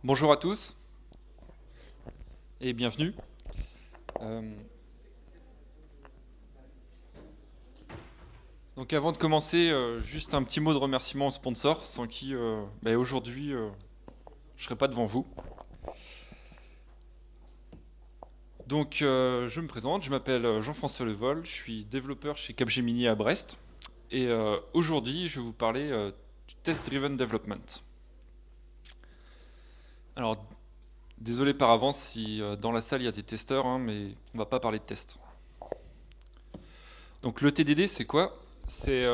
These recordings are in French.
Bonjour à tous et bienvenue. Euh, donc avant de commencer, juste un petit mot de remerciement aux sponsors, sans qui aujourd'hui je ne serais pas devant vous. Donc je me présente, je m'appelle Jean-François Levol, je suis développeur chez Capgemini à Brest et aujourd'hui je vais vous parler du Test Driven Development. Alors désolé par avance si dans la salle il y a des testeurs, hein, mais on va pas parler de tests. Donc le TDD, c'est quoi? C'est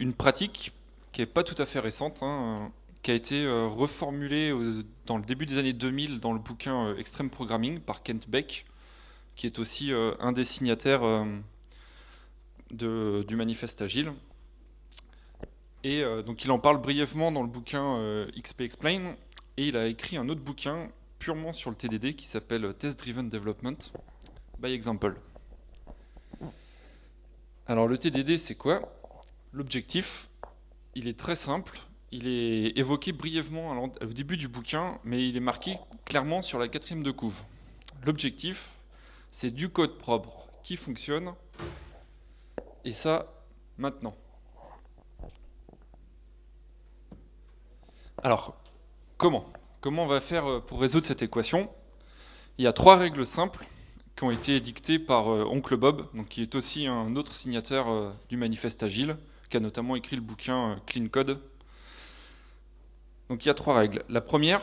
une pratique qui n'est pas tout à fait récente, hein, qui a été reformulée dans le début des années 2000 dans le bouquin Extreme Programming par Kent Beck, qui est aussi un des signataires du manifeste Agile. Et donc il en parle brièvement dans le bouquin XP Explain, et il a écrit un autre bouquin purement sur le TDD qui s'appelle Test Driven Development by Example. Alors le TDD, c'est quoi? L'objectif, il est très simple. Il est évoqué brièvement au début du bouquin, mais il est marqué clairement sur la quatrième de couve. L'objectif, c'est du code propre qui fonctionne, et ça, maintenant. Alors, comment on va faire pour résoudre cette équation? Il y a trois règles simples qui ont été dictées par Oncle Bob, donc qui est aussi un autre signataire du manifeste Agile, qui a notamment écrit le bouquin Clean Code. Donc il y a trois règles. La première,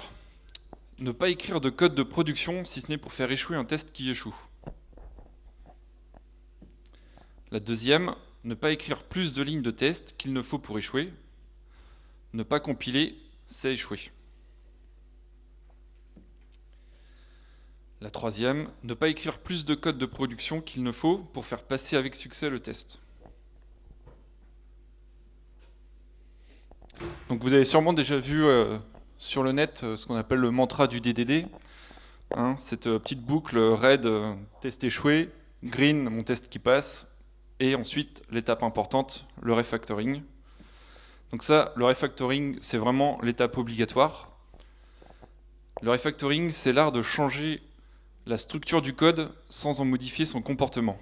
ne pas écrire de code de production si ce n'est pour faire échouer un test qui échoue. La deuxième, ne pas écrire plus de lignes de test qu'il ne faut pour échouer. Ne pas compiler, c'est échouer. La troisième, ne pas écrire plus de code de production qu'il ne faut pour faire passer avec succès le test. Donc vous avez sûrement déjà vu sur le net ce qu'on appelle le mantra du DDD. Hein, cette petite boucle red, test échoué, green, mon test qui passe, et ensuite l'étape importante, le refactoring. Donc ça, le refactoring, c'est vraiment l'étape obligatoire. Le refactoring, c'est l'art de changer la structure du code sans en modifier son comportement.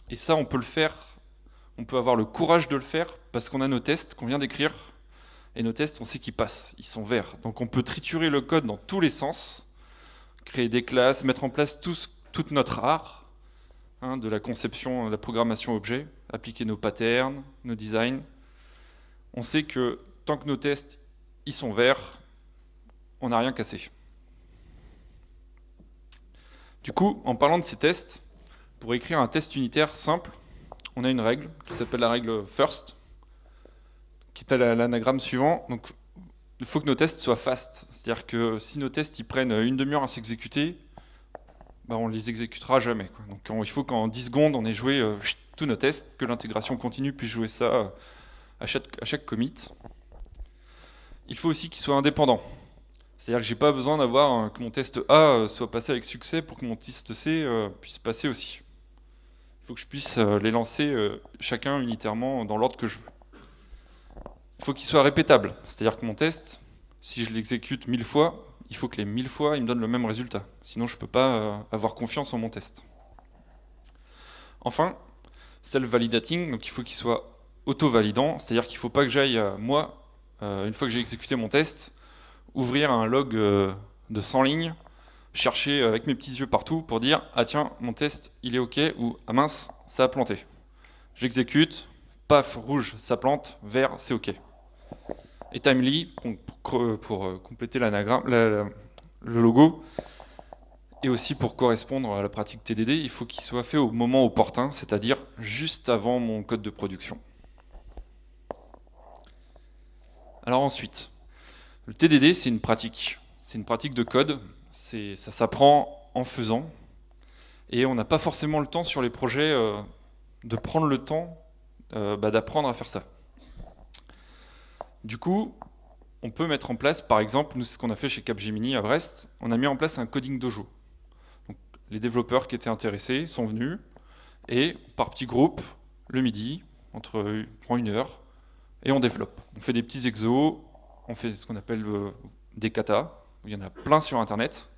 Et ça, on peut le faire, on peut avoir le courage de le faire parce qu'on a nos tests qu'on vient d'écrire, et nos tests, on sait qu'ils passent, ils sont verts. Donc on peut triturer le code dans tous les sens, créer des classes, mettre en place toute notre art, hein, de la conception, de la programmation objet, appliquer nos patterns, nos designs. On sait que tant que nos tests ils sont verts, on n'a rien cassé. Du coup, en parlant de ces tests, pour écrire un test unitaire simple, on a une règle qui s'appelle la règle FIRST, qui est à l'anagramme suivant. Donc, il faut que nos tests soient fast. C'est-à-dire que si nos tests ils prennent une demi-heure à s'exécuter, bah, on ne les exécutera jamais, quoi. Donc, il faut qu'en 10 secondes, on ait joué tous nos tests, que l'intégration continue puisse jouer ça à chaque commit. Il faut aussi qu'il soit indépendant. C'est-à-dire que j'ai pas besoin d'avoir que mon test A soit passé avec succès pour que mon test C puisse passer aussi. Il faut que je puisse les lancer chacun unitairement dans l'ordre que je veux. Il faut qu'il soit répétable. C'est-à-dire que mon test, si je l'exécute 1000 fois, il faut que les 1000 fois, il me donne le même résultat. Sinon, je ne peux pas avoir confiance en mon test. Enfin, self-validating, donc il faut qu'il soit auto-validant. C'est-à-dire qu'il ne faut pas que j'aille, moi, une fois que j'ai exécuté mon test, ouvrir un log de 100 lignes, chercher avec mes petits yeux partout pour dire « Ah tiens, mon test, il est OK » ou « Ah mince, ça a planté ». J'exécute, paf, rouge, ça plante, vert, c'est OK. Et timely, pour compléter l'anagramme, le logo, et aussi pour correspondre à la pratique TDD, il faut qu'il soit fait au moment opportun, c'est-à-dire juste avant mon code de production. Alors ensuite, le TDD, c'est une pratique. C'est une pratique de code. Ça s'apprend en faisant. Et on n'a pas forcément le temps sur les projets de prendre le temps d'apprendre à faire ça. Du coup, on peut mettre en place, par exemple, nous c'est ce qu'on a fait chez Capgemini à Brest, on a mis en place un coding dojo. Donc, les développeurs qui étaient intéressés sont venus et par petits groupes, le midi, on prend une heure et on développe. On fait des petits exos, on fait ce qu'on appelle des katas, il y en a plein sur Internet.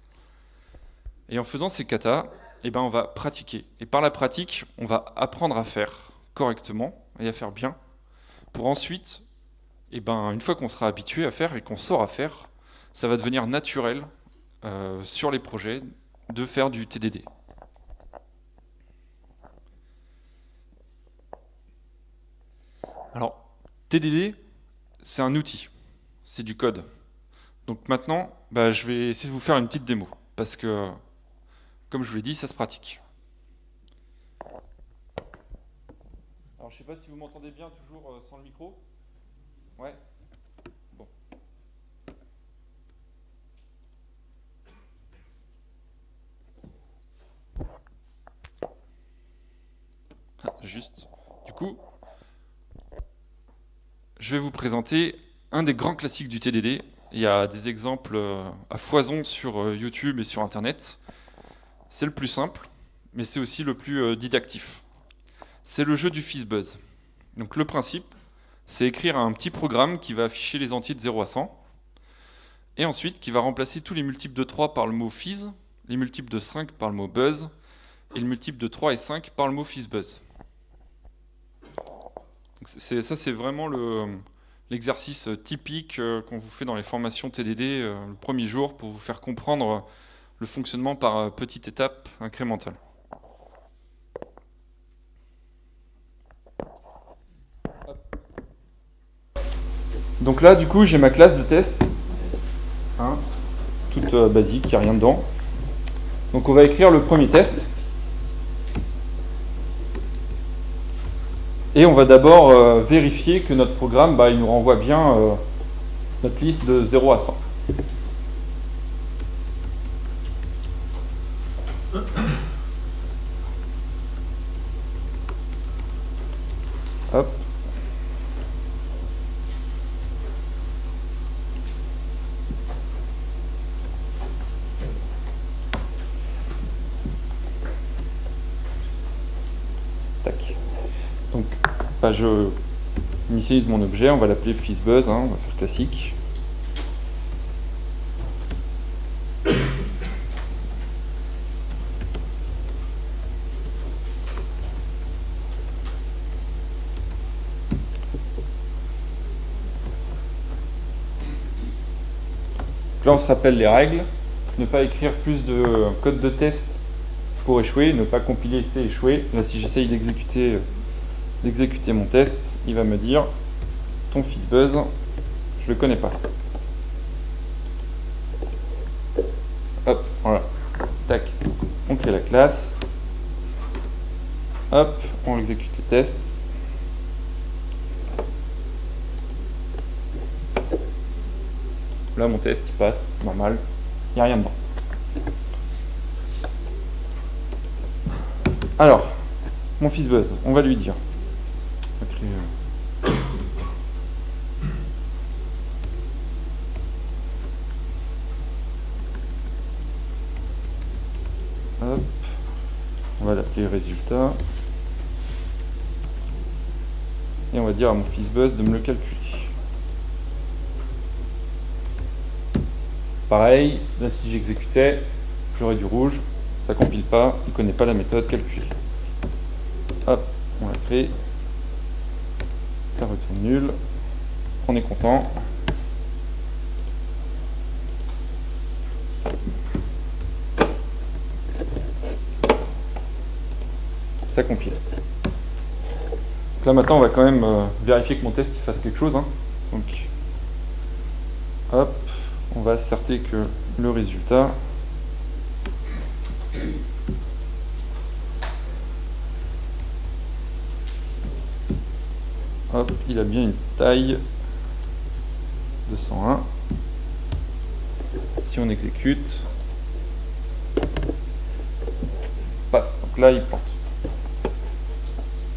Et en faisant ces katas, eh ben, on va pratiquer. Et par la pratique, on va apprendre à faire correctement et à faire bien, pour ensuite, eh ben, une fois qu'on sera habitué à faire et qu'on saura faire, ça va devenir naturel sur les projets de faire du TDD. Alors, TDD, c'est un outil, c'est du code. Donc maintenant, bah, je vais essayer de vous faire une petite démo, parce que, comme je vous l'ai dit, ça se pratique. Alors, je ne sais pas si vous m'entendez bien, toujours sans le micro. Ouais. Bon. Juste. Du coup, je vais vous présenter un des grands classiques du TDD. Il y a des exemples à foison sur YouTube et sur Internet. C'est le plus simple, mais c'est aussi le plus didactif. C'est le jeu du FizzBuzz. Donc le principe, c'est écrire un petit programme qui va afficher les entiers de 0 à 100, et ensuite qui va remplacer tous les multiples de 3 par le mot fizz, les multiples de 5 par le mot buzz, et le multiple de 3 et 5 par le mot FizzBuzz. Ça, c'est vraiment l'exercice typique qu'on vous fait dans les formations TDD le premier jour pour vous faire comprendre le fonctionnement par petites étapes incrémentales. Donc là, du coup, j'ai ma classe de test, hein, toute basique, il n'y a rien dedans. Donc on va écrire le premier test. Et on va d'abord vérifier que notre programme, il nous renvoie bien notre liste de 0 à 100. Hop. Tac. Donc, je initialise mon objet, on va l'appeler FizzBuzz, hein, on va faire classique. Là, on se rappelle les règles. Ne pas écrire plus de code de test pour échouer, ne pas compiler, c'est échouer. Là, si j'essaye d'exécuter mon test, il va me dire ton FizzBuzz, je le connais pas. Hop, voilà. Tac, on crée la classe. Hop, on exécute le test. Là, mon test, il passe, normal. Il n'y a rien dedans. Alors, mon FizzBuzz, on va lui dire. On va créer, hop, on va l'appeler résultat. Et on va dire à mon FizzBuzz de me le calculer. Pareil, là si j'exécutais, j'aurais du rouge, ça compile pas, il ne connaît pas la méthode calculer. Hop, on l'a créé, ça retourne nul, on est content. Ça compile. Donc là maintenant on va quand même vérifier que mon test il fasse quelque chose. Hein. Donc, hop, on va asserter que le résultat hop, il a bien une taille de 101. Si on exécute, paf, donc là il plante.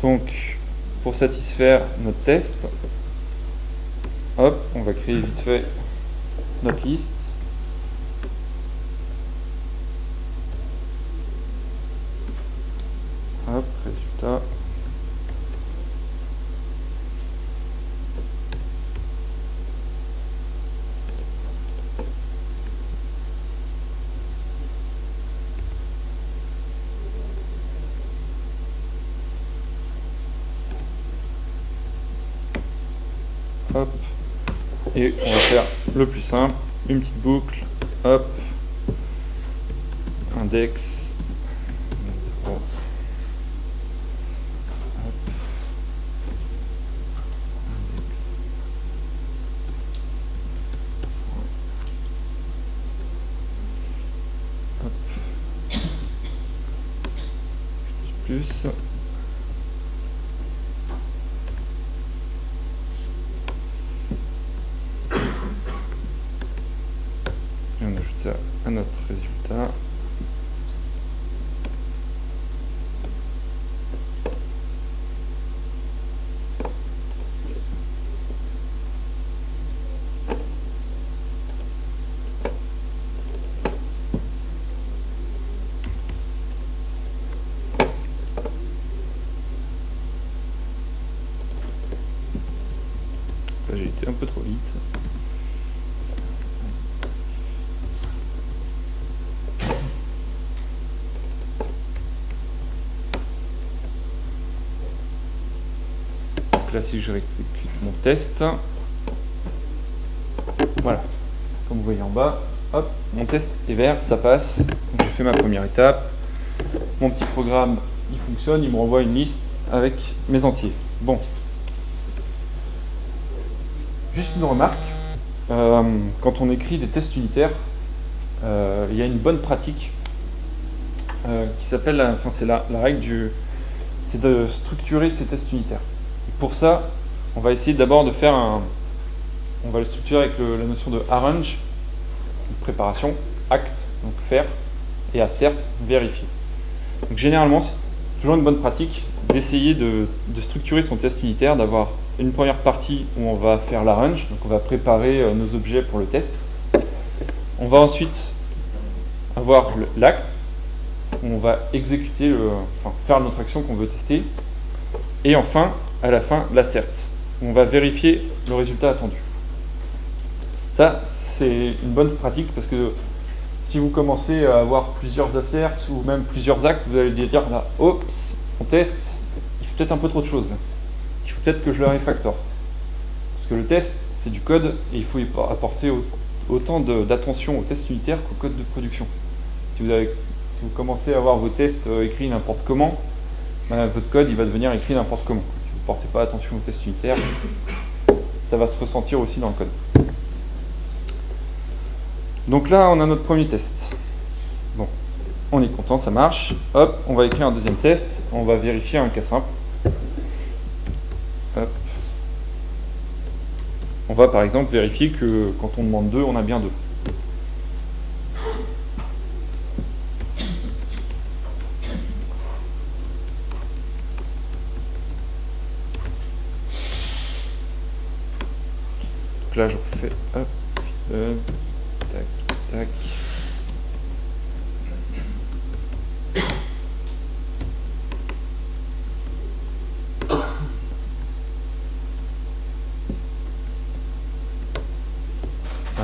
Donc pour satisfaire notre test, hop, on va créer vite fait notre liste. Hop, résultat. Et on va faire le plus simple, une petite boucle, hop, index, hop, plus. Et on ajoute ça à notre résultat. J'ai été un peu trop vite. Donc là, si je réexécute mon test, voilà, comme vous voyez en bas, hop, mon test est vert, ça passe. J'ai fait ma première étape. Mon petit programme, il fonctionne, il me renvoie une liste avec mes entiers. Bon. Juste une remarque, quand on écrit des tests unitaires, il y a une bonne pratique qui s'appelle, enfin c'est la règle c'est de structurer ces tests unitaires. Et pour ça, on va essayer d'abord de faire on va le structurer avec la notion de arrange, préparation, act, donc faire, et assert, vérifier. Donc généralement, c'est toujours une bonne pratique d'essayer de structurer son test unitaire, d'avoir une première partie où on va faire l'arrange, donc on va préparer nos objets pour le test. On va ensuite avoir l'acte, où on va exécuter, faire notre action qu'on veut tester. Et enfin, à la fin, l'assert, où on va vérifier le résultat attendu. Ça, c'est une bonne pratique parce que si vous commencez à avoir plusieurs asserts ou même plusieurs actes, vous allez dire là, oups, on teste, il faut peut-être un peu trop de choses. Il faut peut-être que je le refactor. Parce que le test, c'est du code et il faut y apporter autant d'attention au test unitaire qu'au code de production. Si vous commencez à avoir vos tests écrits n'importe comment, votre code il va devenir écrit n'importe comment. Si vous ne portez pas attention au test unitaire, ça va se ressentir aussi dans le code. Donc là, on a notre premier test. Bon, on est content, ça marche. Hop, on va écrire un deuxième test. On va vérifier un cas simple. Hop. On va par exemple vérifier que quand on demande 2, on a bien 2. Donc là, je refais, hop, fixbug, tac, tac.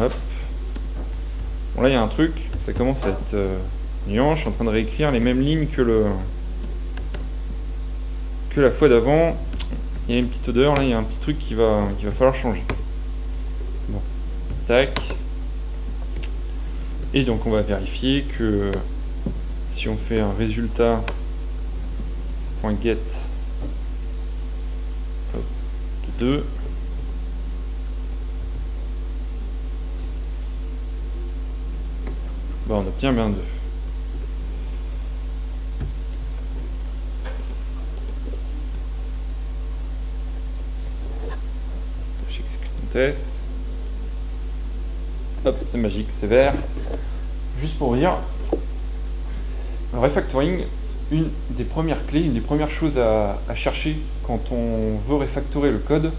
Hop. Bon là il y a un truc, ça commence à être nuant, je suis en train de réécrire les mêmes lignes que la fois d'avant. Il y a une petite odeur, là il y a un petit truc qu'il va falloir changer. Bon, tac. Et donc on va vérifier que si on fait un résultat .get de 2, on obtient bien 2. J'exécute mon test. Hop, c'est magique, c'est vert. Juste pour vous dire, le refactoring, une des premières clés, une des premières choses à chercher quand on veut refactorer le code,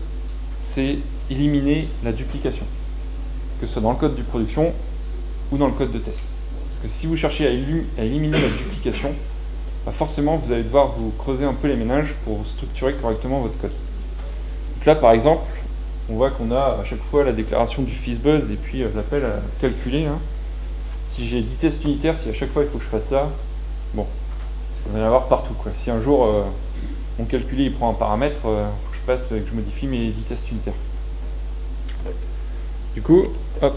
c'est éliminer la duplication. Que ce soit dans le code de production ou dans le code de test. Parce que si vous cherchez à éliminer la duplication, forcément vous allez devoir vous creuser un peu les méninges pour structurer correctement votre code. Donc là par exemple, on voit qu'on a à chaque fois la déclaration du fizbuzz et puis l'appel à calculer. Hein. Si j'ai 10 tests unitaires, si à chaque fois il faut que je fasse ça, bon, vous allez en avoir partout, quoi. Si un jour mon calculé il prend un paramètre, il faut que je modifie mes 10 tests unitaires. Du coup, hop,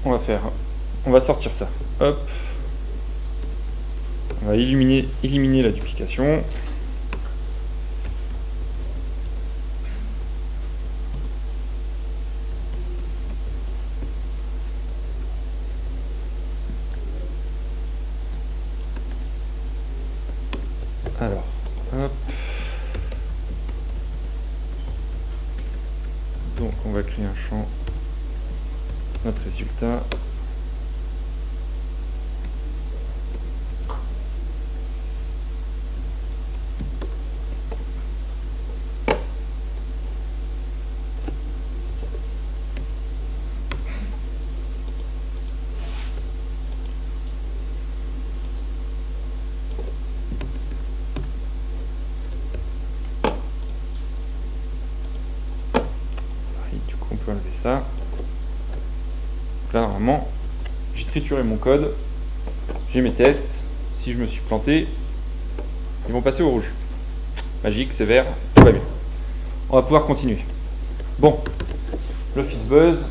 on va sortir ça. Hop, on va éliminer la duplication. Alors, hop. Donc on va créer un champ, notre résultat. Du coup on peut enlever ça. Donc là normalement, j'ai trituré mon code, j'ai mes tests. Si je me suis planté, ils vont passer au rouge. Magique, c'est vert, tout va bien. On va pouvoir continuer. Bon, le FizzBuzz,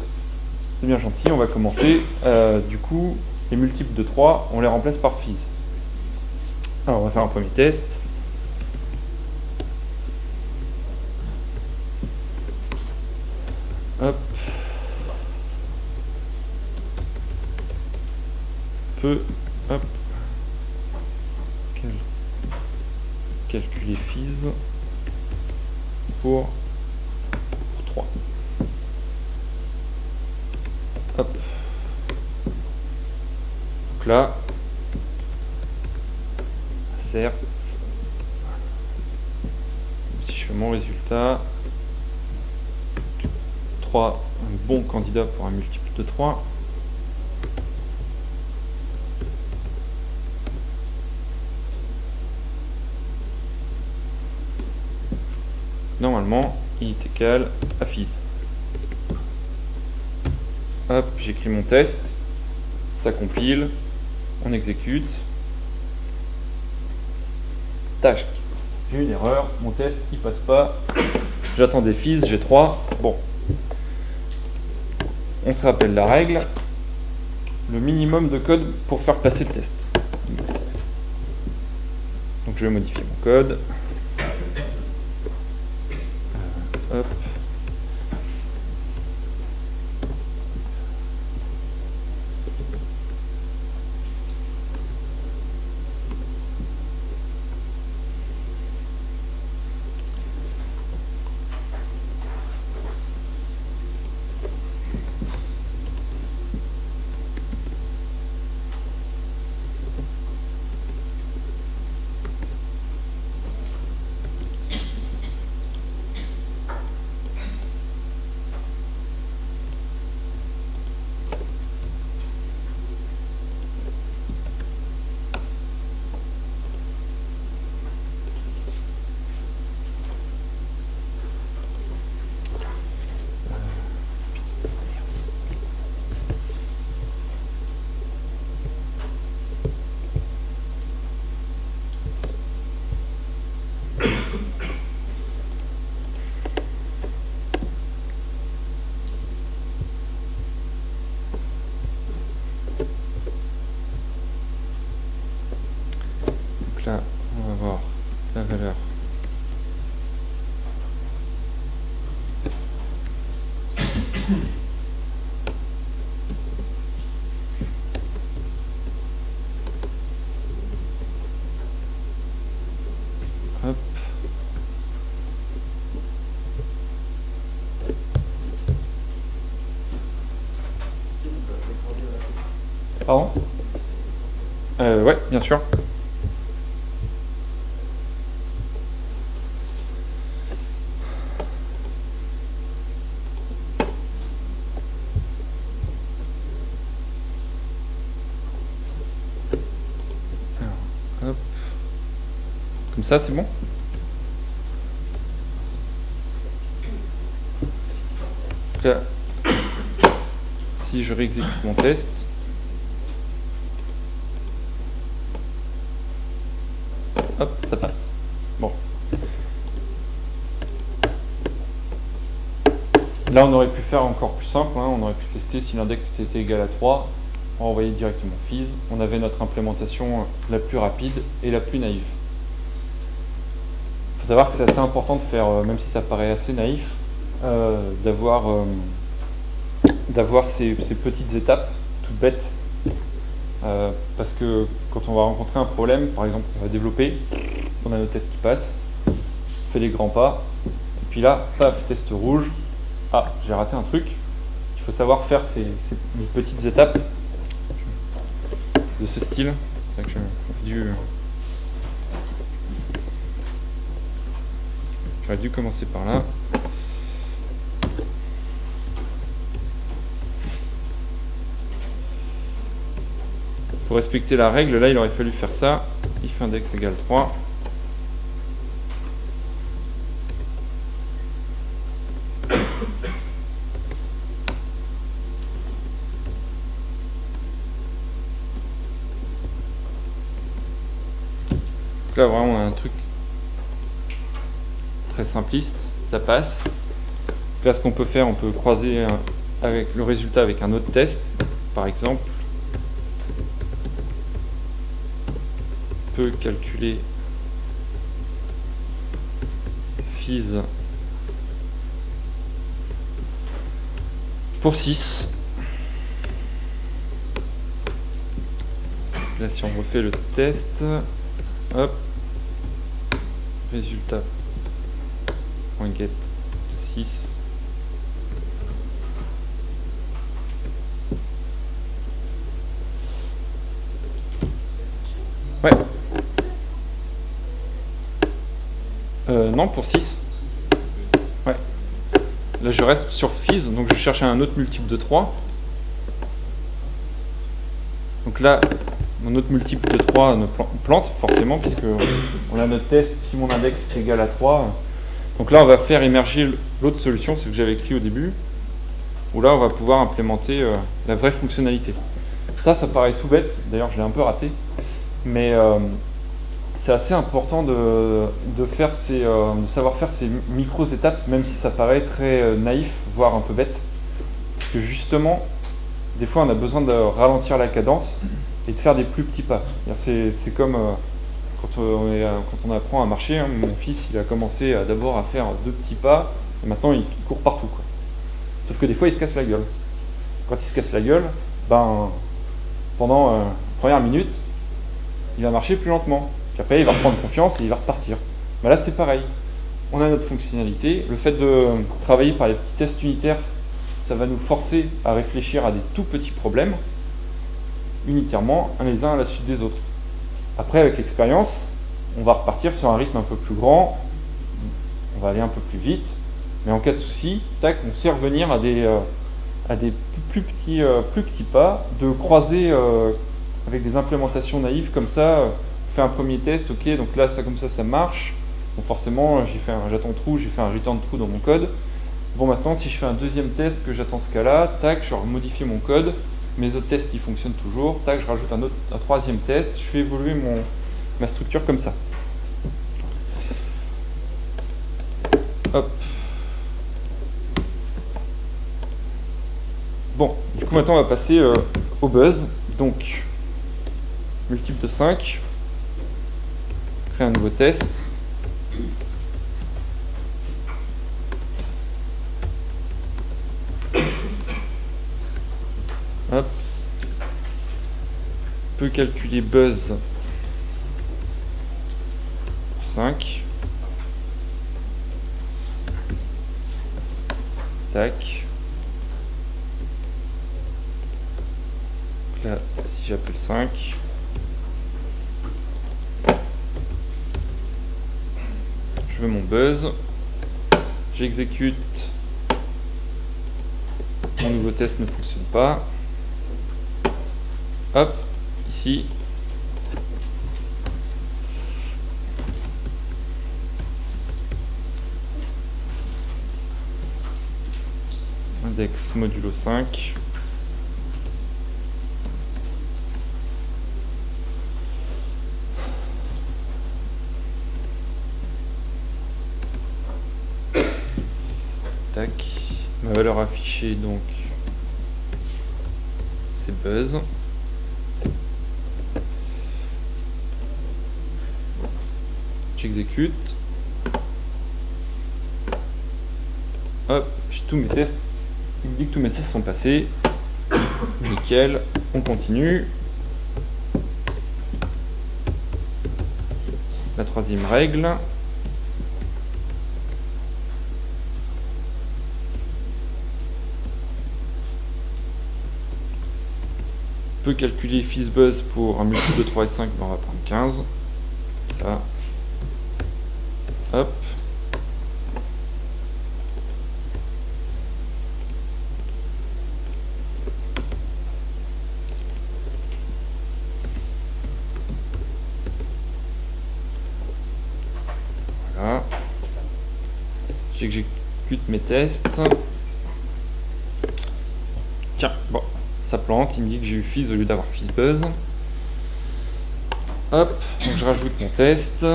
c'est bien gentil, on va commencer. Du coup, les multiples de 3, on les remplace par Fizz. Alors, on va faire un premier test. Hop. Hop. Calculer Fizz pour 3. Hop. Donc là, certes, si je fais mon résultat, 3, un bon candidat pour un multiple de 3. Normalement, il est égal à Fizz. Hop, j'écris mon test, ça compile, on exécute. Tac, j'ai une erreur, mon test il passe pas. J'attendais Fizz, j'ai 3. Bon. On se rappelle la règle. Le minimum de code pour faire passer le test. Donc je vais modifier mon code. Hop. Donc là, on va voir la valeur. Hop. Pardon? Ouais, bien sûr. Alors, hop. Comme ça, c'est bon? Donc là, si je réexécute mon test, hop, ça passe. Bon. Là, on aurait pu faire encore plus simple, hein. On aurait pu tester si l'index était égal à 3, on renvoyait directement FIS, on avait notre implémentation la plus rapide et la plus naïve. Il faut savoir que c'est assez important de faire, même si ça paraît assez naïf, d'avoir ces petites étapes toutes bêtes, parce que quand on va rencontrer un problème, par exemple on va développer, on a nos tests qui passent, on fait des grands pas, et puis là, paf, test rouge, ah, j'ai raté un truc. Il faut savoir faire ces petites étapes de ce style. J'aurais dû commencer par là. Pour respecter la règle, là il aurait fallu faire ça. If index égale 3. Donc là vraiment on a un truc très simpliste, ça passe. Donc là ce qu'on peut faire, on peut croiser avec le résultat avec un autre test, par exemple. On peut calculer FIS pour 6. Là si on refait le test, hop, résultat .get 6. Ouais. Non, pour 6. Ouais. Là je reste sur FIS, donc je cherche un autre multiple de 3. Donc là, mon autre multiple de 3 ne plante forcément, puisque on a notre test si mon index est égal à 3. Donc là, on va faire émerger l'autre solution, c'est ce que j'avais écrit au début, où là, on va pouvoir implémenter la vraie fonctionnalité. Ça paraît tout bête, d'ailleurs je l'ai un peu raté, mais c'est assez important de savoir faire ces micro-étapes, même si ça paraît très naïf, voire un peu bête, parce que justement, des fois on a besoin de ralentir la cadence et de faire des plus petits pas. C'est comme quand on apprend à marcher, hein. Mon fils il a commencé d'abord à faire 2 petits pas, et maintenant il court partout, quoi. Sauf que des fois il se casse la gueule. Quand il se casse la gueule, ben, pendant la première minute, il va marcher plus lentement. Puis après il va reprendre confiance et il va repartir. Ben là c'est pareil. On a notre fonctionnalité. Le fait de travailler par les petits tests unitaires, ça va nous forcer à réfléchir à des tout petits problèmes, unitairement, les uns à la suite des autres. Après, avec l'expérience, on va repartir sur un rythme un peu plus grand, on va aller un peu plus vite, mais en cas de souci, tac, on sait revenir à des plus petits pas, de croiser avec des implémentations naïves comme ça. On fait un premier test, ok, donc là, ça comme ça marche. Donc forcément, j'attends true, j'ai fait un return true dans mon code. Bon, maintenant, si je fais un deuxième test que j'attends ce cas-là, tac, je vais modifier mon code. Mes autres tests, ils fonctionnent toujours. Tac, je rajoute un troisième test. Je fais évoluer ma structure comme ça. Hop. Bon, du coup, maintenant, on va passer au buzz. Donc, multiple de 5. Créer un nouveau test. Hop. On peut calculer buzz pour 5. Tac. Donc là, si j'appelle 5. Je veux mon buzz. J'exécute. Mon nouveau test ne fonctionne pas. Hop, ici. Index modulo 5. Tac. La valeur affichée, donc, c'est buzz. J'exécute. Hop, j'ai tous mes tests. Il me dit que tous mes tests sont passés. Nickel, on continue. La troisième règle. On peut calculer FizzBuzz pour un multiple de 3 et 5, mais on va prendre 15. Ça. Hop. Voilà. J'exécute mes tests. Tiens, bon, ça plante, il me dit que j'ai eu Fizz au lieu d'avoir FizzBuzz. Hop, donc je rajoute mon test.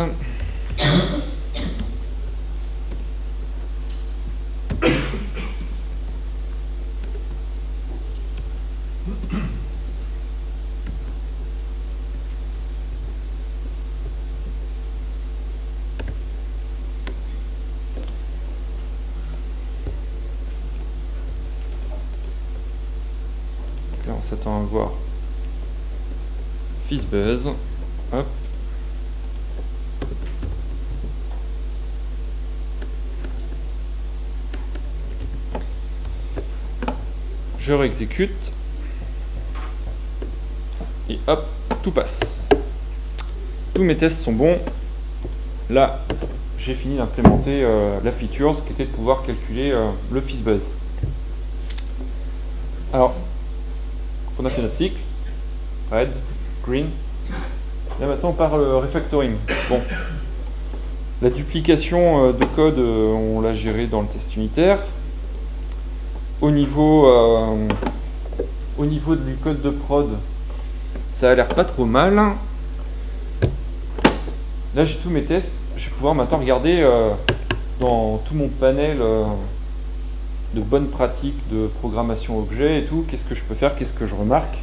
Là, on s'attend à voir FizzBuzz. Hop. Je réexécute. Et hop, tout passe. Tous mes tests sont bons. Là, j'ai fini d'implémenter la feature, ce qui était de pouvoir calculer le FizzBuzz. Alors, on a fait notre cycle, red, green. Là maintenant on parle refactoring. Bon, la duplication de code, on l'a géré dans le test unitaire. Au niveau du code de prod, ça a l'air pas trop mal. Là j'ai tous mes tests, je vais pouvoir maintenant regarder dans tout mon panel de bonnes pratiques de programmation objet et tout, qu'est-ce que je peux faire, qu'est-ce que je remarque.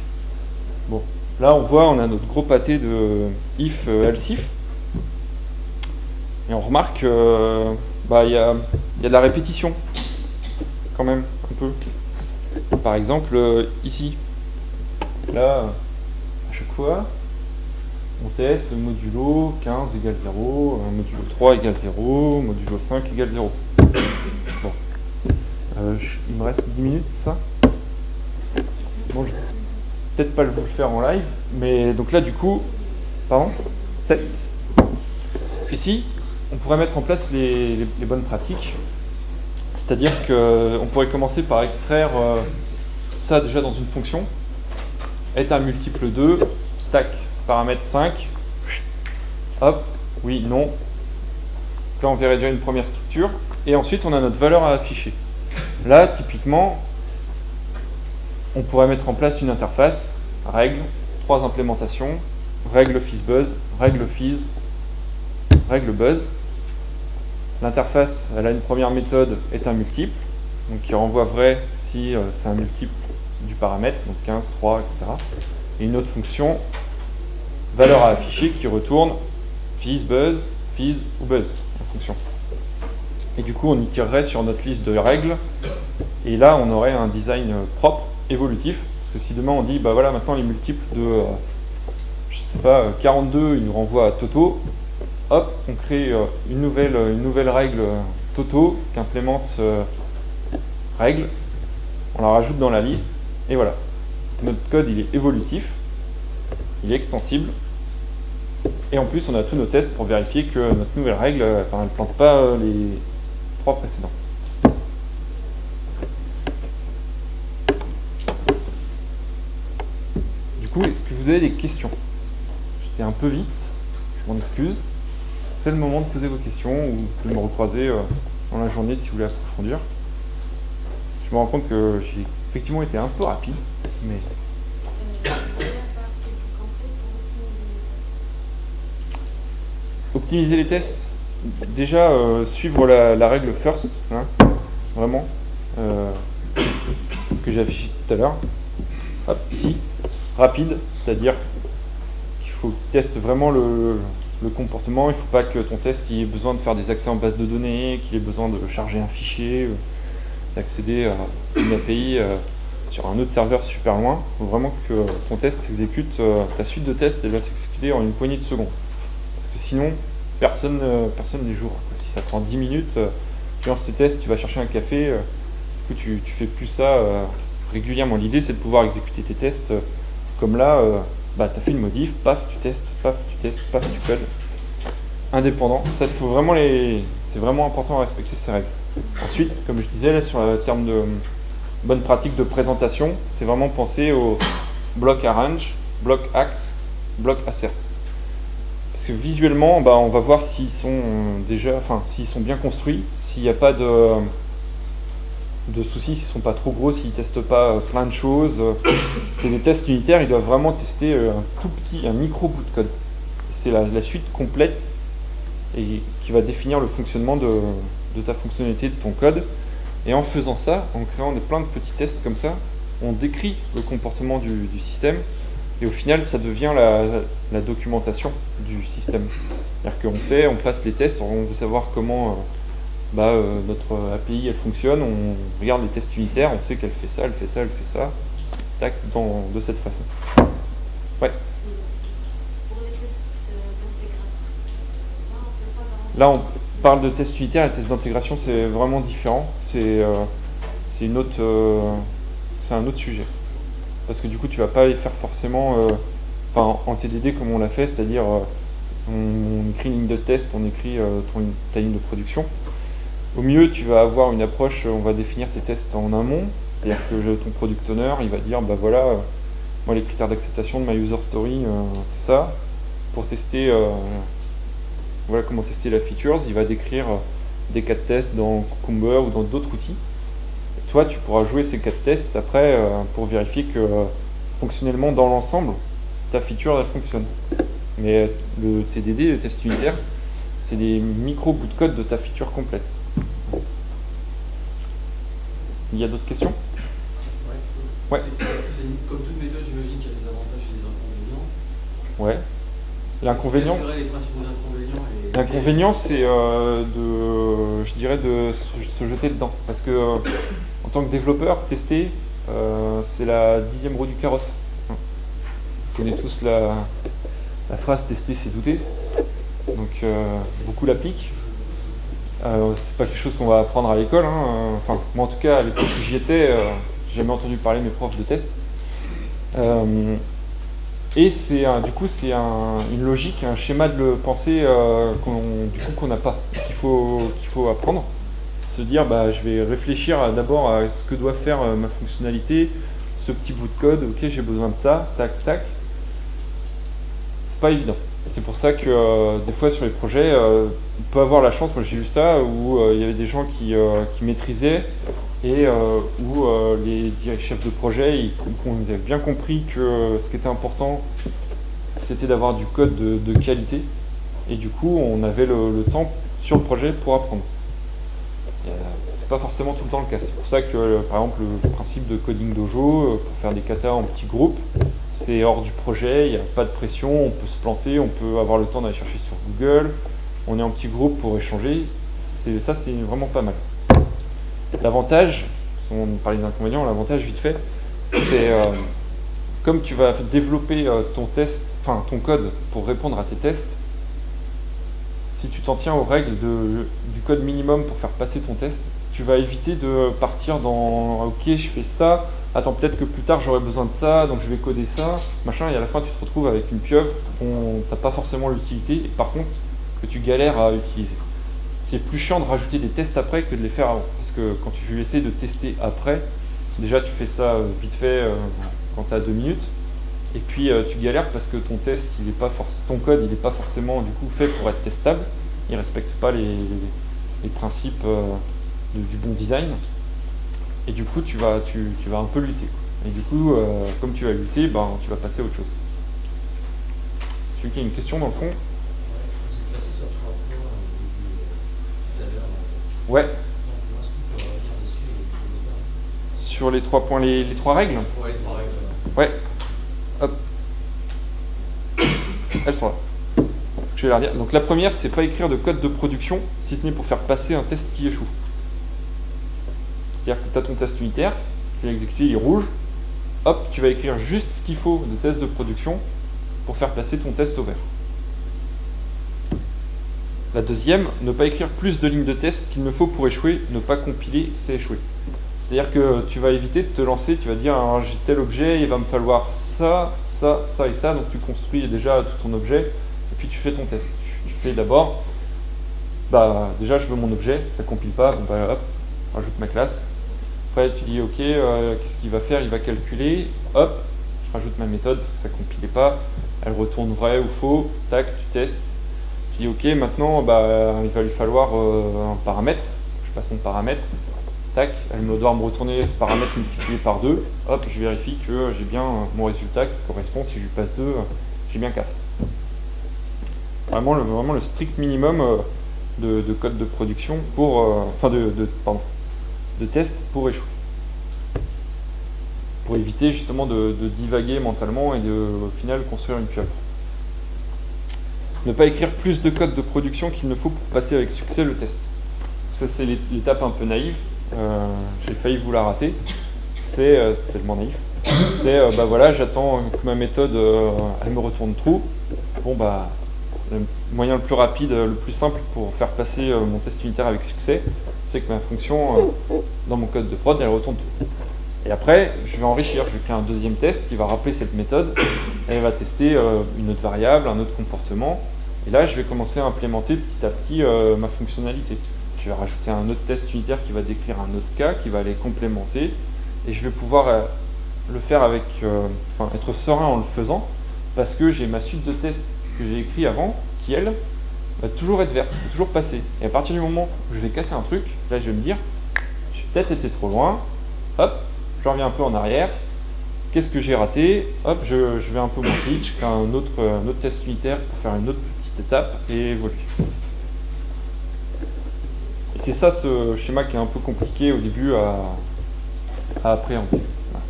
Bon, là on voit, on a notre gros pâté de if, else if, et on remarque qu'il y a de la répétition, quand même, un peu. Par exemple, ici, là, à chaque fois, on teste modulo 15 égale 0, modulo 3 égale 0, modulo 5 égale 0. Bon. Il me reste 10 minutes, ça. Bon, je vais peut-être pas vous le faire en live, mais donc là, du coup, pardon, 7. Ici, on pourrait mettre en place les bonnes pratiques. C'est-à-dire qu'on pourrait commencer par extraire ça déjà dans une fonction, est un multiple 2, tac, paramètre 5, hop, oui, non. Là, on verrait déjà une première structure, et ensuite, on a notre valeur à afficher. Là, typiquement, on pourrait mettre en place une interface, règle, 3 implémentations, règle FizzBuzz, règle Fizz, règle Buzz. L'interface, elle a une première méthode, est un multiple, donc qui renvoie vrai si c'est un multiple du paramètre, donc 15, 3, etc. Et une autre fonction, valeur à afficher, qui retourne FizzBuzz, Fizz ou Buzz, en fonction. Et du coup, on itérerait sur notre liste de règles, et là, on aurait un design propre, évolutif, parce que si demain on dit, bah voilà, maintenant les multiples de, je sais pas, 42, ils nous renvoient à Toto, hop, on crée une nouvelle règle Toto qui implémente règle, on la rajoute dans la liste, et voilà. Notre code, il est évolutif, il est extensible, et en plus, on a tous nos tests pour vérifier que notre nouvelle règle, elle ne plante pas les 3 précédents. Du coup, est-ce que vous avez des questions? J'étais un peu vite, je m'en excuse. C'est le moment de poser vos questions ou de me recroiser dans la journée si vous voulez approfondir. Je me rends compte que j'ai effectivement été un peu rapide, mais... Optimiser les tests. Déjà, suivre la règle first, hein, vraiment. que j'ai affiché tout à l'heure. Hop, ici, rapide, c'est-à-dire qu'il faut qu'il teste vraiment le comportement. Il ne faut pas que ton test ait besoin de faire des accès en base de données, qu'il ait besoin de charger un fichier, d'accéder à une API sur un autre serveur super loin. Il faut vraiment que ton test s'exécute, ta suite de tests, elle va s'exécuter en une poignée de secondes. Parce que sinon, personne n'y jouera. Si ça prend 10 minutes, tu lances tes tests, tu vas chercher un café, du coup tu fais plus ça régulièrement. L'idée c'est de pouvoir exécuter tes tests comme là, tu as fait une modif, paf, tu testes, paf, tu codes. Indépendant. Ça, faut vraiment c'est vraiment important à respecter ces règles. Ensuite, comme je disais, là, sur le terme de bonne pratique de présentation, c'est vraiment penser au bloc arrange, bloc act, bloc assert. Parce que visuellement, on va voir s'ils sont s'ils sont bien construits, s'il n'y a pas de soucis, s'ils ne sont pas trop gros, s'ils ne testent pas plein de choses. C'est des tests unitaires, ils doivent vraiment tester un micro bout de code. C'est la suite complète et qui va définir le fonctionnement de ta fonctionnalité, de ton code. Et en faisant ça, en créant plein de petits tests comme ça, on décrit le comportement du système et au final ça devient la documentation du système. C'est-à-dire qu'on sait, on passe les tests, on veut savoir comment notre API elle fonctionne, on regarde les tests unitaires, on sait qu'elle fait ça, elle fait ça, elle fait ça, tac, de cette façon. Ouais. Là, on parle de tests unitaires et tests d'intégration, c'est vraiment différent. C'est un autre sujet. Parce que du coup, tu vas pas les faire forcément en TDD comme on l'a fait, c'est-à-dire on écrit une ligne de test, on écrit ta ligne de production. Au mieux, tu vas avoir une approche, on va définir tes tests en amont, c'est-à-dire que ton product owner, il va dire, voilà, moi les critères d'acceptation de ma user story, c'est ça. Pour tester voilà comment tester la features, il va décrire des cas de test dans Cucumber ou dans d'autres outils. Et toi, tu pourras jouer ces cas de test après pour vérifier que fonctionnellement dans l'ensemble, ta feature elle fonctionne. Mais le TDD, le test unitaire, c'est des micro bouts de code de ta feature complète. Il y a d'autres questions? Ouais. Comme toute méthode, j'imagine qu'il y a des avantages et des inconvénients. Ouais. L'inconvénient, quels seraient les principaux inconvénients l'inconvénient, c'est je dirais de se jeter dedans. Parce que en tant que développeur, tester, c'est la 10e roue du carrosse. Vous connaissez tous la phrase tester, c'est douter. Donc beaucoup l'appliquent. C'est pas quelque chose qu'on va apprendre à l'école. Enfin, moi en tout cas, à l'époque où j'y étais, j'ai jamais entendu parler mes profs de test. Et c'est du coup c'est une logique, un schéma de pensée qu'on n'a pas, qu'il faut apprendre. Se dire je vais réfléchir d'abord à ce que doit faire ma fonctionnalité, ce petit bout de code, ok j'ai besoin de ça, tac tac. C'est pas évident. C'est pour ça que des fois sur les projets, on peut avoir la chance, moi j'ai vu ça, où il y avait des gens qui maîtrisaient et où les chefs de projet ils avaient bien compris que ce qui était important c'était d'avoir du code de qualité et du coup on avait le temps sur le projet pour apprendre. C'est pas forcément tout le temps le cas. C'est pour ça que par exemple le principe de coding dojo pour faire des katas en petits groupes, c'est hors du projet, il n'y a pas de pression, on peut se planter, on peut avoir le temps d'aller chercher sur Google, on est en petit groupe pour échanger, ça c'est vraiment pas mal. L'avantage, on parlait d'inconvénients, l'avantage vite fait, c'est comme tu vas développer ton code pour répondre à tes tests, si tu t'en tiens aux règles du code minimum pour faire passer ton test, tu vas éviter de partir dans ok je fais ça, attends peut-être que plus tard j'aurai besoin de ça, donc je vais coder ça, machin, et à la fin tu te retrouves avec une pieuvre dont t'as pas forcément l'utilité, et par contre que tu galères à utiliser. C'est plus chiant de rajouter des tests après que de les faire avant. Parce que quand tu essaies de tester après, déjà tu fais ça vite fait quand tu as 2 minutes. Et puis tu galères parce que ton test, ton code, il n'est pas forcément du coup fait pour être testable. Il ne respecte pas les principes du bon design. Et du coup tu vas un peu lutter. Et du coup, comme tu vas lutter, tu vas passer à autre chose. Celui qui a une question dans le fond? Ouais. sur les 3 points, les 3 règles. Ouais, les 3 règles. Ouais. Hop. Elles sont là. Je vais la redire. Donc la première, c'est pas écrire de code de production, si ce n'est pour faire passer un test qui échoue. C'est-à-dire que tu as ton test unitaire, tu l'as exécuté, il est rouge. Hop, tu vas écrire juste ce qu'il faut de test de production pour faire passer ton test au vert. La deuxième, ne pas écrire plus de lignes de test qu'il ne faut pour échouer, ne pas compiler, c'est échouer. C'est-à-dire que tu vas éviter de te lancer, tu vas dire j'ai tel objet, il va me falloir ça, ça, ça et ça, donc tu construis déjà tout ton objet, et puis tu fais ton test. Tu fais d'abord, déjà je veux mon objet, ça compile pas, bon, hop, rajoute ma classe. Après tu dis ok, qu'est-ce qu'il va faire? Il va calculer, hop, je rajoute ma méthode parce que ça compilait pas, elle retourne vrai ou faux, tac, tu testes. Tu dis ok, maintenant il va lui falloir un paramètre, je passe mon paramètre, tac, elle doit me retourner ce paramètre multiplié par 2, hop, je vérifie que j'ai bien mon résultat qui correspond, si je lui passe 2, j'ai bien 4. Vraiment le strict minimum de code de production pour, de test pour échouer. Pour éviter justement de divaguer mentalement et au final construire une pieuvre. Ne pas écrire plus de code de production qu'il ne faut pour passer avec succès le test. Ça c'est l'étape un peu naïve, j'ai failli vous la rater, c'est tellement naïf. C'est voilà, j'attends que ma méthode elle me retourne true. Bon le moyen le plus rapide, le plus simple pour faire passer mon test unitaire avec succès, c'est que ma fonction dans mon code de prod elle retourne true. Et après, je vais enrichir, je vais créer un deuxième test qui va rappeler cette méthode, elle va tester une autre variable, un autre comportement, et là je vais commencer à implémenter petit à petit ma fonctionnalité. Je vais rajouter un autre test unitaire qui va décrire un autre cas, qui va aller complémenter, et je vais pouvoir le faire avec, être serein en le faisant, parce que j'ai ma suite de tests que j'ai écrit avant, qui elle, va toujours être verte, va toujours passer. Et à partir du moment où je vais casser un truc, là je vais me dire, j'ai peut-être été trop loin, hop, je reviens un peu en arrière, qu'est-ce que j'ai raté, hop, je vais un peu moins vite, je crée un autre test unitaire pour faire une autre petite étape et évoluer. Et c'est ça ce schéma qui est un peu compliqué au début à appréhender. Voilà.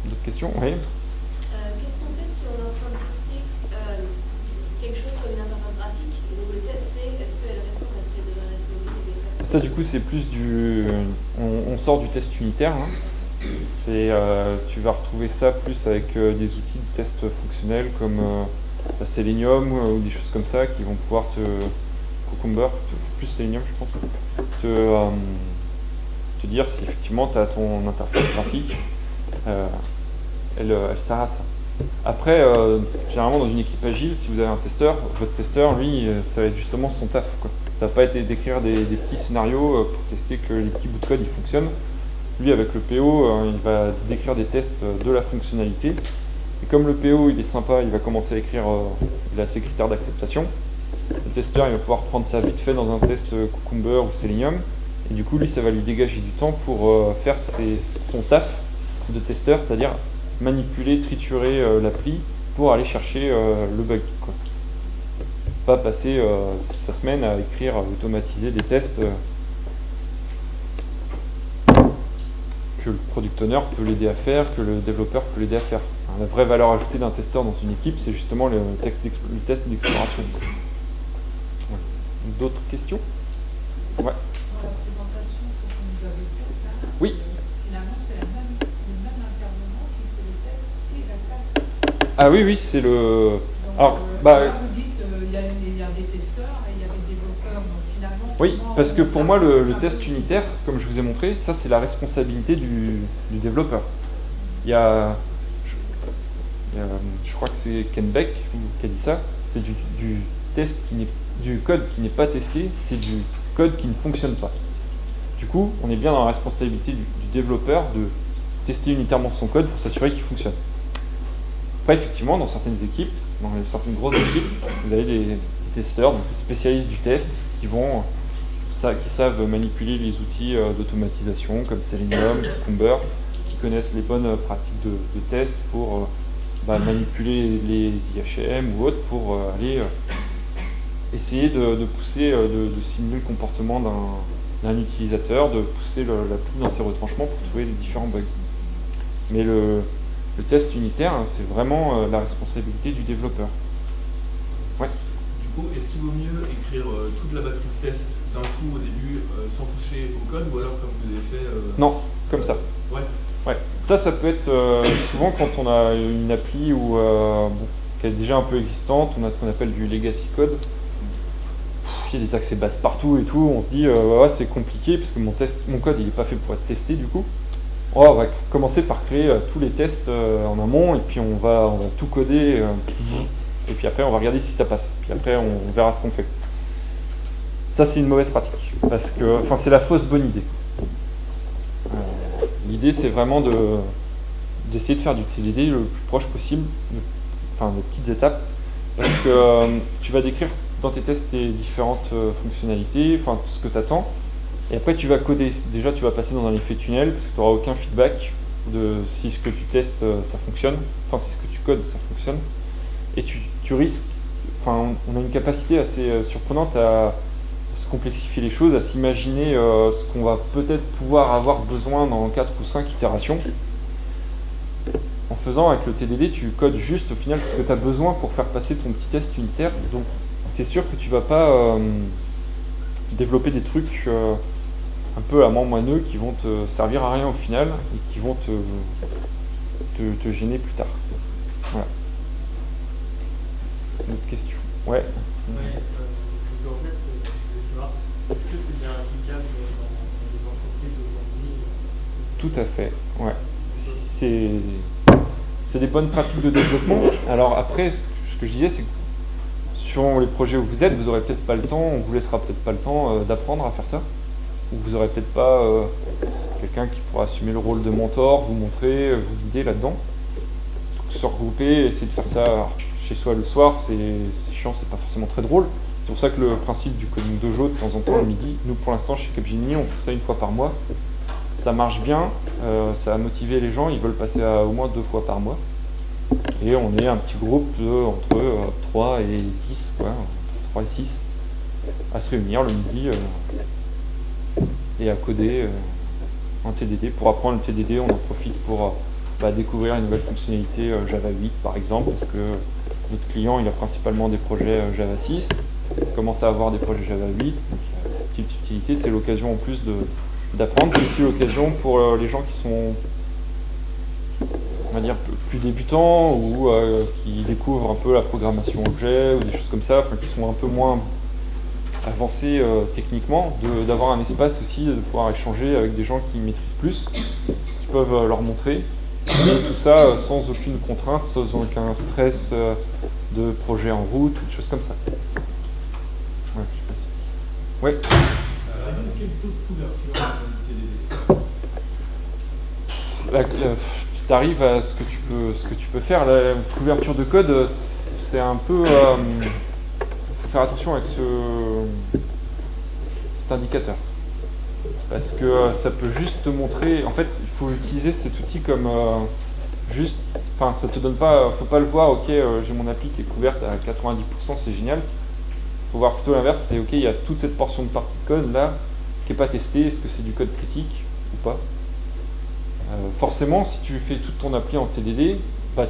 D'autres questions? Oui. Qu'est-ce qu'on fait si on est en train de tester quelque chose comme une interface graphique et donc le test c'est est-ce qu'elle ressemble à ce qu'elle devrait ressembler et des façons... Ça du coup c'est plus du... On sort du test unitaire. Hein. Tu vas retrouver ça plus avec des outils de test fonctionnels comme Selenium ou des choses comme ça qui vont pouvoir Cucumber, plus Selenium je pense, te dire si effectivement tu as ton interface graphique, elle sert à ça. Après, généralement dans une équipe agile, si vous avez un testeur, votre testeur, lui, ça va être justement son taf, quoi. Ça va pas être d'écrire des petits scénarios pour tester que les petits bouts de code ils fonctionnent. Lui, avec le PO, il va décrire des tests de la fonctionnalité. Et comme le PO, il est sympa, il va commencer à écrire, il a ses critères d'acceptation. Le testeur, il va pouvoir prendre ça vite fait dans un test Cucumber ou Selenium. Et du coup, lui, ça va lui dégager du temps pour faire son taf de testeur, c'est-à-dire manipuler, triturer l'appli pour aller chercher le bug, quoi. Pas passer sa semaine à écrire, automatiser des tests que le product owner peut l'aider à faire, que le développeur peut l'aider à faire. La vraie valeur ajoutée d'un testeur dans une équipe, c'est justement le test d'exploration. Ouais. D'autres questions? Ouais. Dans la présentation que vous nous avez faite, là, oui. Finalement, c'est le même intervenant qui fait les tests et la classe. Ah oui, c'est le... Donc, alors, là, vous dites il y a des testeurs et il y a des développeurs, donc finalement... Oui, parce que pour moi, le test unitaire, comme je vous ai montré, ça c'est la responsabilité du développeur. Il y a, je crois que c'est Ken Beck qui a dit ça, c'est du test du code qui n'est pas testé, c'est du code qui ne fonctionne pas. Du coup, on est bien dans la responsabilité du développeur de tester unitairement son code pour s'assurer qu'il fonctionne. Après, effectivement, dans certaines équipes, dans certaines grosses équipes, vous avez des testeurs, donc des spécialistes du test, qui savent manipuler les outils d'automatisation comme Selenium, Cucumber, qui connaissent les bonnes pratiques de test pour manipuler les IHM ou autres pour aller essayer de pousser, de simuler le comportement d'un utilisateur de pousser l'appli dans ses retranchements pour trouver les différents bugs. Mais le test unitaire, hein, c'est vraiment la responsabilité du développeur. Ouais. Du coup, est-ce qu'il vaut mieux écrire toute la batterie de test d'un coup au début sans toucher au code, ou alors comme vous avez fait Non, comme ça. Ouais. Ouais. Ça peut être souvent quand on a une appli ou qui est déjà un peu existante, on a ce qu'on appelle du legacy code. Il y a des accès bases partout et tout, on se dit ouais, c'est compliqué parce que mon code il n'est pas fait pour être testé du coup. Oh, on va commencer par créer tous les tests en amont et puis on va tout coder et puis après on va regarder si ça passe. Puis après on verra ce qu'on fait. Ça c'est une mauvaise pratique parce que c'est la fausse bonne idée. L'idée c'est vraiment d'essayer de faire du TDD le plus proche possible, des petites étapes, parce que tu vas décrire dans tes tests tes différentes fonctionnalités, ce que tu attends, et après tu vas coder. Déjà tu vas passer dans un effet tunnel, parce que tu n'auras aucun feedback de si ce que tu testes ça fonctionne, si ce que tu codes ça fonctionne, et tu risques, on a une capacité assez surprenante à se complexifier les choses, à s'imaginer ce qu'on va peut-être pouvoir avoir besoin dans 4 ou 5 itérations. En faisant avec le TDD, tu codes juste au final ce que tu as besoin pour faire passer ton petit test unitaire. Donc c'est sûr que tu vas pas développer des trucs un peu amants moineux qui vont te servir à rien au final et qui vont te gêner plus tard. Voilà. Une autre question. Ouais. Oui, en fait, je voulais savoir, est-ce que c'est bien applicable dans les entreprises aujourd'hui? Tout à fait, ouais. C'est des bonnes pratiques de développement. Alors après, ce que je disais, c'est que sur les projets où vous êtes, vous n'aurez peut-être pas le temps, on vous laissera peut-être pas le temps d'apprendre à faire ça. Ou vous n'aurez peut-être pas quelqu'un qui pourra assumer le rôle de mentor, vous montrer, vous guider là-dedans. Donc, se regrouper, essayer de faire ça. Alors, chez soi le soir, c'est chiant, c'est pas forcément très drôle. C'est pour ça que le principe du coding dojo de temps en temps le midi, nous pour l'instant chez Capgemini, on fait ça une fois par mois. Ça marche bien, ça a motivé les gens, ils veulent passer à au moins 2 fois par mois. Et on est un petit groupe entre 3 et 10, quoi, 3 et 6, à se réunir le midi et à coder en TDD. Pour apprendre le TDD, on en profite pour découvrir une nouvelle fonctionnalité Java 8 par exemple, parce que notre client il a principalement des projets Java 6, il commence à avoir des projets Java 8, donc petite utilité, c'est l'occasion en plus d'apprendre. C'est aussi l'occasion pour les gens qui sont, on va dire, plus débutants ou qui découvrent un peu la programmation objet ou des choses comme ça, qui sont un peu moins avancés techniquement, d'avoir un espace aussi, de pouvoir échanger avec des gens qui maîtrisent plus, qui peuvent leur montrer. Et tout ça sans aucune contrainte, sans aucun stress de projet en route ou de choses comme ça. Ouais, je sais pas si... Ouais. Quel taux de couverture du TDD? Tu arrives à ce que tu peux faire. La couverture de code, c'est un peu... faut faire attention avec cet indicateur. Parce que ça peut juste te montrer... En fait, il faut utiliser cet outil comme ça te donne pas... Faut pas le voir, ok, j'ai mon appli qui est couverte à 90%, c'est génial. Faut voir plutôt l'inverse, c'est ok, il y a toute cette portion de partie de code là qui n'est pas testée, est-ce que c'est du code critique ou pas? Forcément, si tu fais toute ton appli en TDD,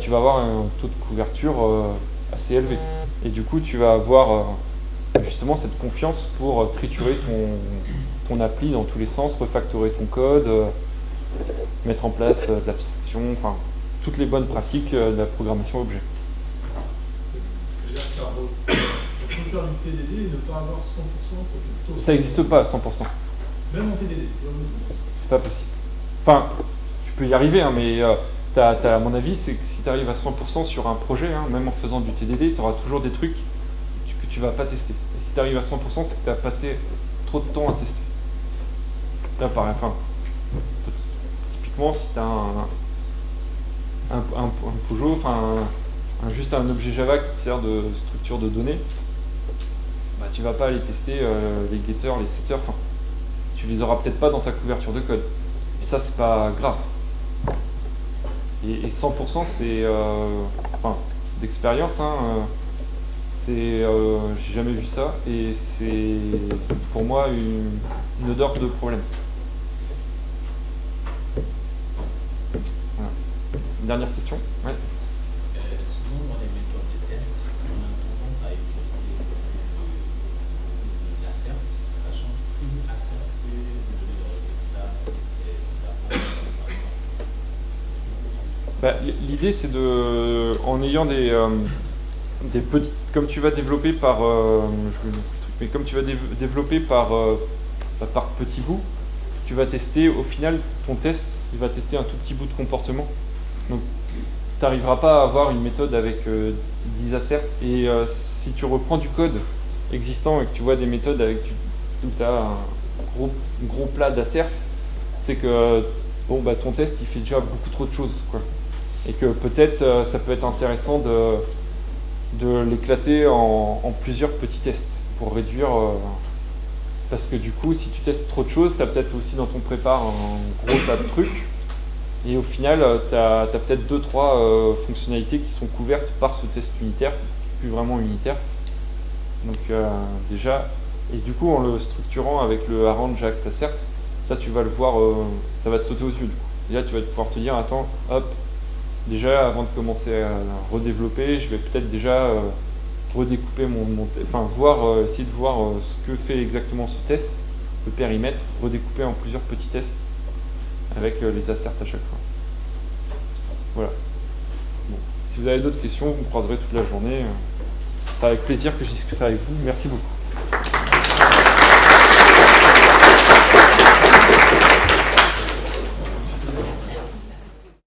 tu vas avoir un taux de couverture assez élevé. Et du coup, tu vas avoir justement cette confiance pour triturer ton appli dans tous les sens, refactorer ton code, mettre en place de l'abstraction, toutes les bonnes pratiques de la programmation objet. C'est-à-dire qu'on peut faire du TDD et ne pas avoir 100% de taux. Ça n'existe pas à 100%. Même en TDD, c'est pas possible. Tu peux y arriver, mais à mon avis, c'est que si tu arrives à 100% sur un projet, même en faisant du TDD, tu auras toujours des trucs que tu vas pas tester. Et si tu arrives à 100%, c'est que tu as passé trop de temps à tester. Là, pareil, typiquement, si tu as un Pojo, juste un objet Java qui te sert de structure de données, tu vas pas aller tester les getters, les setters, tu les auras peut-être pas dans ta couverture de code. Et ça, c'est pas grave. Et 100%, c'est d'expérience, J'ai jamais vu ça et c'est pour moi une odeur de problème. Voilà. Une dernière question? Ouais. Souvent dans les méthodes de test, on a tendance à utiliser l'assert, sachant que l'assert peut nous donner le résultat si ça Bah, l'idée c'est de, en ayant des petites, comme tu vas développer par, je vais le truc, mais comme tu vas développer par petits bouts, tu vas tester, au final ton test, il va tester un tout petit bout de comportement. Donc tu n'arriveras pas à avoir une méthode avec 10 asserts. Et si tu reprends du code existant et que tu vois des méthodes avec où tu as un gros plat d'asserts, c'est que bon, bah, ton test il fait déjà beaucoup trop de choses, quoi. Et que peut-être ça peut être intéressant de l'éclater en plusieurs petits tests pour réduire. Parce que du coup, si tu testes trop de choses, tu as peut-être aussi dans ton prépare un gros tas de trucs. Et au final, tu as peut-être 2-3 fonctionnalités qui sont couvertes par ce test unitaire, plus vraiment unitaire. Donc déjà, et du coup, en le structurant avec le arrange act assert, ça tu vas le voir, ça va te sauter aux yeux. Du coup. Et là, tu vas pouvoir te dire, attends, hop, déjà avant de commencer à redévelopper, je vais peut-être déjà redécouper enfin essayer de voir ce que fait exactement ce test, le périmètre, redécouper en plusieurs petits tests avec les asserts à chaque fois. Voilà. Bon. Si vous avez d'autres questions, vous me croiserez toute la journée. Ce sera avec plaisir que je discuterai avec vous. Merci beaucoup.